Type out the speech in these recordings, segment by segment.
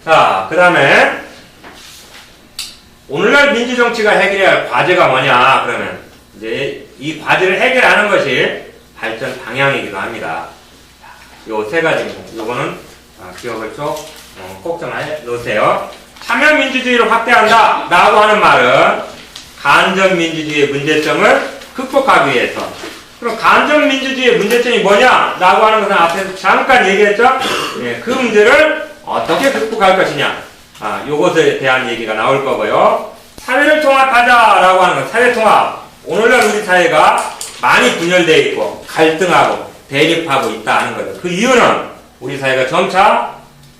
자, 그 다음에 오늘날 민주정치가 해결해야 할 과제가 뭐냐? 그러면 이제 이 과제를 해결하는 것이 발전 방향이기도 합니다. 요 세 가지입니다. 요거는 기억을 꼭 좀 해놓으세요. 참여민주주의를 확대한다 라고 하는 말은 간접민주주의의 문제점을 극복하기 위해서. 그럼 간접민주주의의 문제점이 뭐냐 라고 하는 것은 앞에서 잠깐 얘기했죠. 그 문제를 어떻게 극복할 것이냐, 요것에 대한 얘기가 나올 거고요. 사회를 통합하자라고 하는 건 사회통합. 오늘날 우리 사회가 많이 분열되어 있고 갈등하고 대립하고 있다 하는 거죠. 그 이유는 우리 사회가 점차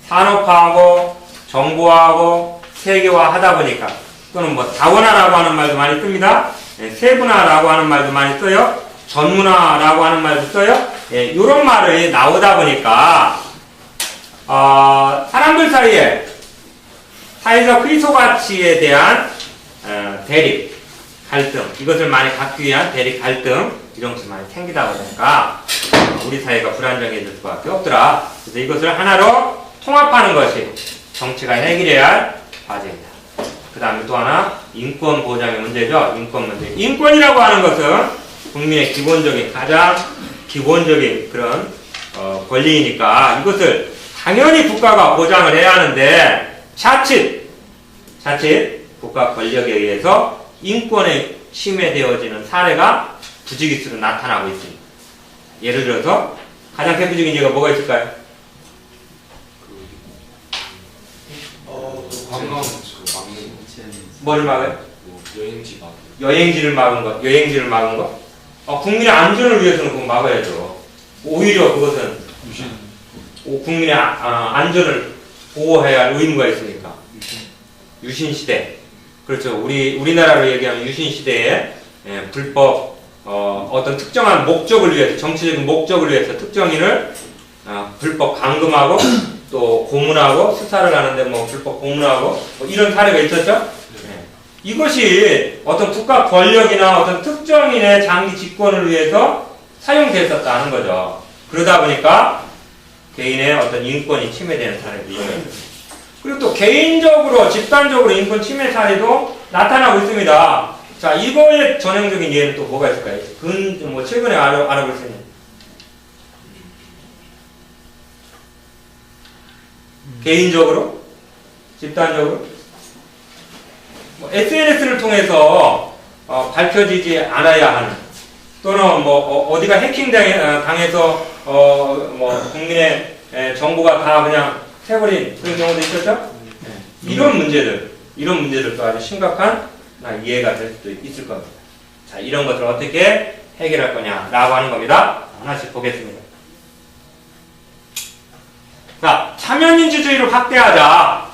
산업화하고 정보화하고 세계화하다 보니까, 또는 뭐 다원화라고 하는 말도 많이 씁니다. 세분화라고 하는 말도 많이 써요. 전문화라고 하는 말도 써요. 이런 말이 나오다 보니까 사람들 사이에 사회적 희소가치에 대한 대립, 갈등, 이것을 많이 갖기 위한 대립, 갈등, 이런 것이 많이 생기다 보니까 우리 사회가 불안정해질 수밖에 없더라. 그래서 이것을 하나로 통합하는 것이 정치가 해결해야 할 과제입니다. 그 다음에 또 하나, 인권 보장의 문제죠. 인권 문제. 인권이라고 하는 것은 국민의 기본적인, 가장 기본적인 그런 권리이니까 이것을 당연히 국가가 보장을 해야 하는데, 자칫 국가 권력에 의해서 인권에 침해되어지는 사례가 부지기수로 나타나고 있습니다. 예를 들어서 가장 대표적인 예가 뭐가 있을까요? 관광 막는 뭐를 막아요? 여행지 막 여행지를 막은 것? 국민의 안전을 위해서는 그거 막아야죠. 오히려 그것은 국민의 안전을 보호해야 할 의무가 있으니까. 유신시대. 그렇죠. 우리나라로 얘기하면 유신시대에 불법, 어떤 특정한 목적을 위해서, 정치적인 목적을 위해서 특정인을 불법 감금하고 또 고문하고, 수사를 하는데 뭐 불법 고문하고 뭐 이런 사례가 있었죠. 이것이 어떤 국가 권력이나 어떤 특정인의 장기 집권을 위해서 사용됐었다는 거죠. 그러다 보니까 개인의 어떤 인권이 침해되는 사례도 있어요. 그리고 또 개인적으로, 집단적으로 인권 침해 사례도 나타나고 있습니다. 자, 이거의 전형적인 예는 또 뭐가 있을까요? 최근에 알아볼 수 있는. 개인적으로? 집단적으로? SNS를 통해서 밝혀지지 않아야 하는, 또는 어디가 해킹 당해서 국민의 정보가 다 그냥 새버린 그런 경우도 있었죠? 이런 문제들도 아주 심각한 이해가 될 수도 있을 겁니다. 자, 이런 것을 어떻게 해결할 거냐라고 하는 겁니다. 하나씩 보겠습니다. 자, 참여민주주의를 확대하자.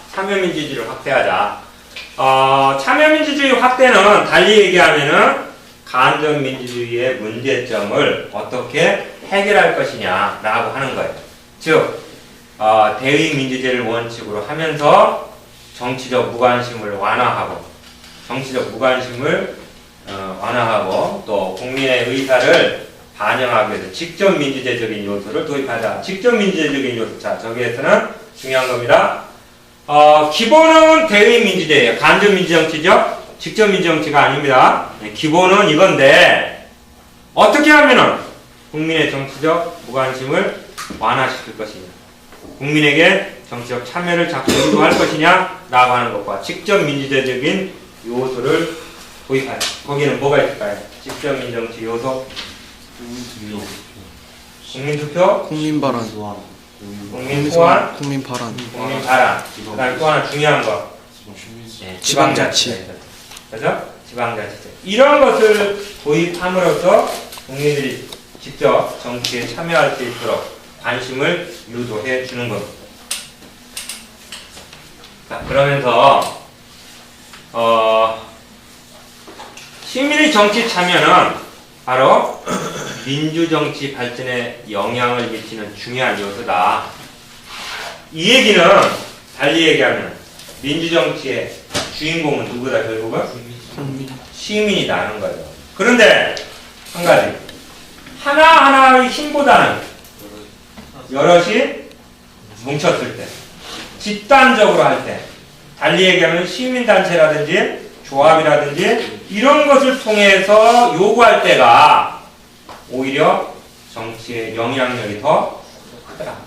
참여민주주의 확대는 달리 얘기하면은 간접민주주의의 문제점을 어떻게 해결할 것이냐라고 하는 거예요. 즉, 대의민주제를 원칙으로 하면서 정치적 무관심을 완화하고, 또 국민의 의사를 반영하기 위해서 직접 민주제적인 요소를 도입하자. 직접 민주제적인 요소. 자, 저기에서는 중요한 겁니다. 기본은 대의민주제예요. 간접민주정치죠? 직접 민주정치가 아닙니다. 기본은 이건데, 어떻게 하면은 국민의 정치적 무관심을 완화시킬 것이냐, 국민에게 정치적 참여를 자꾸 유도할 것이냐 라고 하는 것과 직접 민주제적인 요소를 도입하자. 거기는 뭐가 있을까요? 직접 민정치 요소. 국민투표, 국민발언, 국민소환, 국민발언, 국민발언. 그 다음에 또 하나 중요한 거, 지방자치. 그죠? 지방자치제. 이런 것을 도입함으로써 국민들이 직접 정치에 참여할 수 있도록 관심을 유도해 주는 겁니다. 자, 그러면서 시민의 정치 참여는 바로 민주정치 발전에 영향을 미치는 중요한 요소다. 이 얘기는 달리 얘기하면 민주정치의 주인공은 누구다? 결국은 시민이다 하는 거죠. 그런데 한 가지, 하나하나의 힘보다는 여럿이 뭉쳤을 때, 집단적으로 할 때, 달리 얘기하면 시민단체라든지 조합이라든지 이런 것을 통해서 요구할 때가 오히려 정치의 영향력이 더 크더라.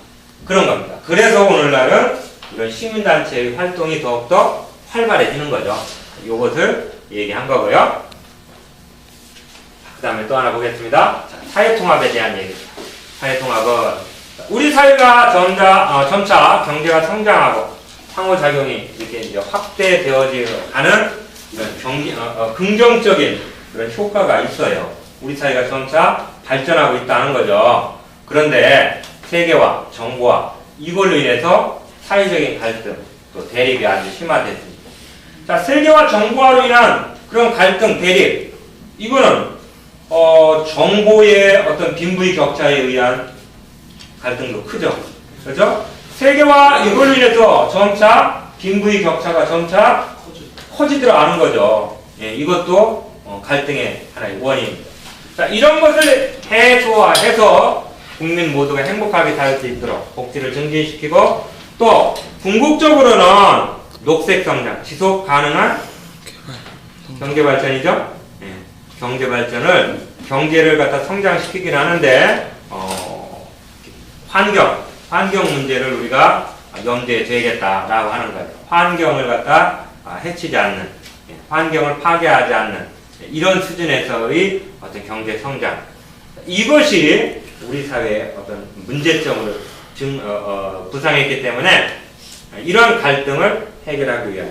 그런 겁니다. 그래서 오늘날은 이런 시민단체의 활동이 더욱더 활발해지는 거죠. 요것을 얘기한 거고요. 그 다음에 또 하나 보겠습니다. 자, 사회통합에 대한 얘기입니다. 사회통합은 우리 사회가 점차 경제가 성장하고 상호작용이 이렇게 이제 확대되어지는 이런 긍정적인 그런 효과가 있어요. 우리 사회가 점차 발전하고 있다는 거죠. 그런데 세계화, 정보화 이걸로 인해서 사회적인 갈등, 또 대립이 아주 심화됐습니다. 자, 세계화, 정보화로 인한 그런 갈등, 대립 이거는 정보의 어떤 빈부의 격차에 의한 갈등도 크죠. 그렇죠? 세계화 이걸로 인해서 점차 빈부의 격차가 점차 커지더라는 거죠. 예, 이것도 갈등의 하나의 원인입니다. 자, 이런 것을 해소해서 국민 모두가 행복하게 살 수 있도록 복지를 증진시키고 또 궁극적으로는 녹색 성장, 지속 가능한 경제 발전이죠. 예, 경제 발전을 경제를 갖다 성장시키긴 하는데 환경 문제를 우리가 염두에 둬야겠다라고 하는 거예요. 환경을 갖다 해치지 않는, 환경을 파괴하지 않는 이런 수준에서의 어떤 경제 성장 이것이 우리 사회의 어떤 문제점을 부상했기 때문에 이런 갈등을 해결하기 위한